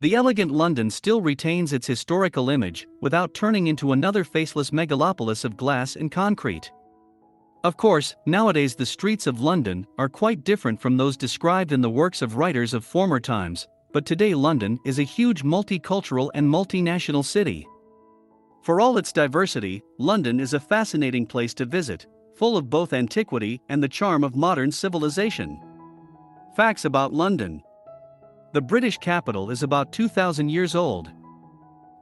The elegant London still retains its historical image, without turning into another faceless megalopolis of glass and concrete. Of course, nowadays the streets of London are quite different from those described in the works of writers of former times, but today London is a huge multicultural and multinational city. For all its diversity, London is a fascinating place to visit, full of both antiquity and the charm of modern civilization. Facts about London. The British capital is about 2,000 years old.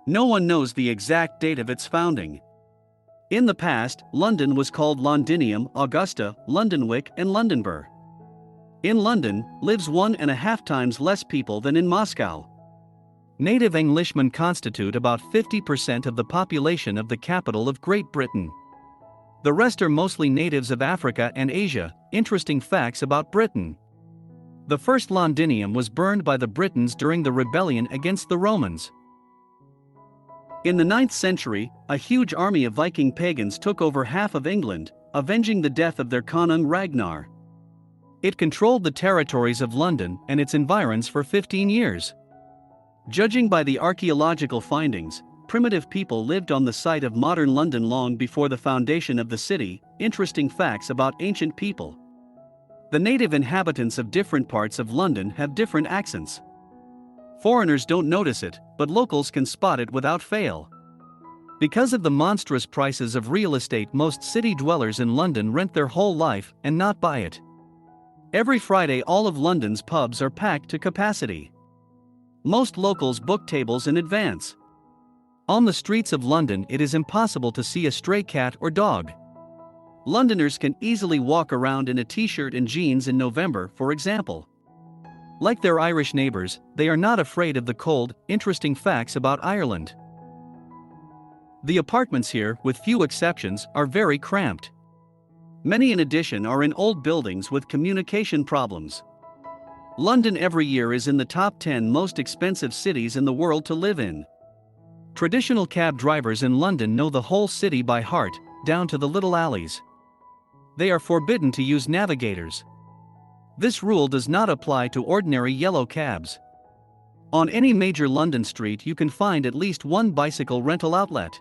No one knows the exact date of its founding. In the past, London was called Londinium, Augusta, Londonwick, and Londonburg. In London, lives 1.5 times less people than in Moscow. Native Englishmen constitute about 50% of the population of the capital of Great Britain. The rest are mostly natives of Africa and Asia. Interesting facts about Britain. The first Londinium was burned by the Britons during the rebellion against the Romans. In the 9th century, a huge army of Viking pagans took over half of England, avenging the death of their Konung Ragnar. It controlled the territories of London and its environs for 15 years. Judging by the archaeological findings, primitive people lived on the site of modern London long before the foundation of the city. Interesting facts about ancient people. The native inhabitants of different parts of London have different accents. Foreigners don't notice it, but locals can spot it without fail. Because of the monstrous prices of real estate, most city dwellers in London rent their whole life and not buy it. Every Friday all of London's pubs are packed to capacity. Most locals book tables in advance. On the streets of London it is impossible to see a stray cat or dog. Londoners can easily walk around in a t-shirt and jeans in November, for example. Like their Irish neighbors, they are not afraid of the cold. Interesting facts about Ireland. The apartments here, with few exceptions, are very cramped. Many in addition are in old buildings with communication problems. London every year is in the top 10 most expensive cities in the world to live in. Traditional cab drivers in London know the whole city by heart, down to the little alleys. They are forbidden to use navigators. This rule does not apply to ordinary yellow cabs. On any major London street you can find at least one bicycle rental outlet.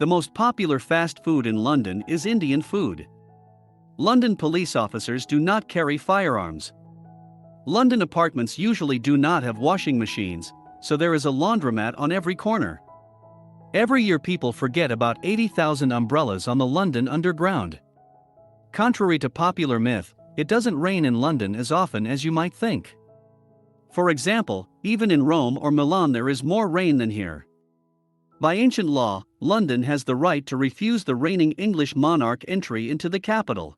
The most popular fast food in London is Indian food. London police officers do not carry firearms. London apartments usually do not have washing machines, so there is a laundromat on every corner. Every year people forget about 80,000 umbrellas on the London Underground. Contrary to popular myth, it doesn't rain in London as often as you might think. For example, even in Rome or Milan there is more rain than here. By ancient law, London has the right to refuse the reigning English monarch entry into the capital.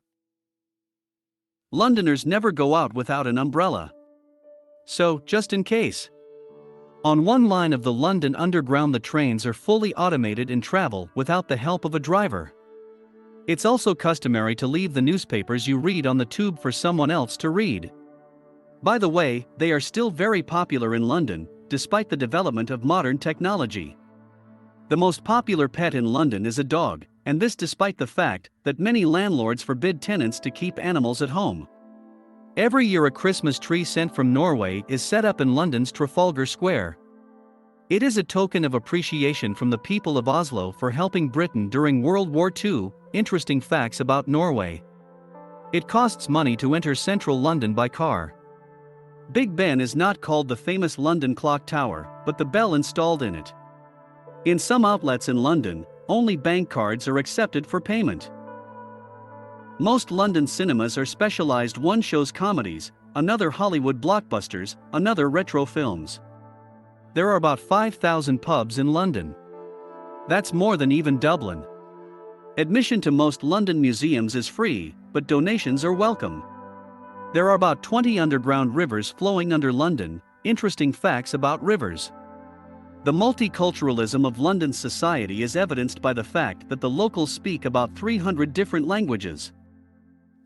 Londoners never go out without an umbrella. So, just in case. On one line of the London Underground the trains are fully automated and travel without the help of a driver. It's also customary to leave the newspapers you read on the tube for someone else to read. By the way, they are still very popular in London, despite the development of modern technology. The most popular pet in London is a dog, and this despite the fact that many landlords forbid tenants to keep animals at home. Every year a Christmas tree sent from Norway is set up in London's Trafalgar Square. It is a token of appreciation from the people of Oslo for helping Britain during World War II. Interesting facts about Norway. It costs money to enter central London by car. Big Ben is not called the famous London Clock Tower, but the bell installed in it. In some outlets in London, only bank cards are accepted for payment. Most London cinemas are specialized. One shows comedies, another Hollywood blockbusters, another retro films. There are about 5,000 pubs in London. That's more than even Dublin. Admission to most London museums is free, but donations are welcome. There are about 20 underground rivers flowing under London. Interesting facts about rivers. The multiculturalism of London's society is evidenced by the fact that the locals speak about 300 different languages.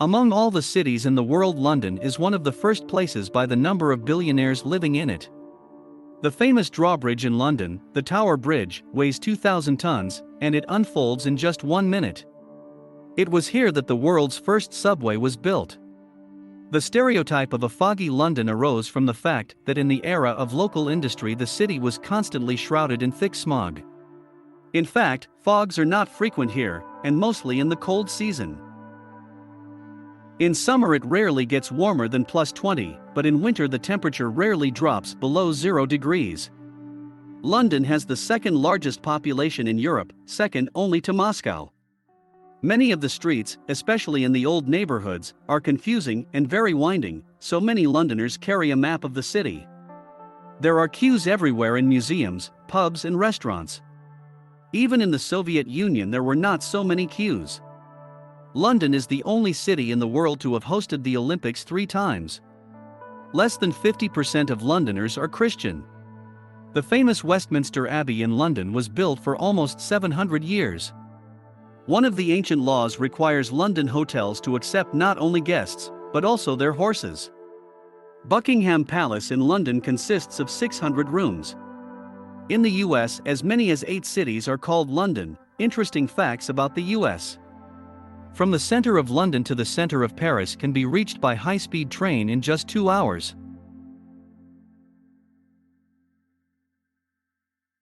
Among all the cities in the world, London is one of the first places by the number of billionaires living in it. The famous drawbridge in London, the Tower Bridge, weighs 2,000 tons, and it unfolds in just 1 minute. It was here that the world's first subway was built. The stereotype of a foggy London arose from the fact that in the era of local industry the city was constantly shrouded in thick smog. In fact, fogs are not frequent here, and mostly in the cold season. In summer it rarely gets warmer than +20, but in winter the temperature rarely drops below 0 degrees. London has the second largest population in Europe, second only to Moscow. Many of the streets, especially in the old neighborhoods, are confusing and very winding, so many Londoners carry a map of the city. There are queues everywhere in museums, pubs and restaurants. Even in the Soviet Union there were not so many queues. London is the only city in the world to have hosted the Olympics 3 times. Less than 50% of Londoners are Christian. The famous Westminster Abbey in London was built for almost 700 years. One of the ancient laws requires London hotels to accept not only guests, but also their horses. Buckingham Palace in London consists of 600 rooms. In the US, as many as 8 cities are called London. Interesting facts about the US. From the center of London to the center of Paris can be reached by high-speed train in just 2 hours.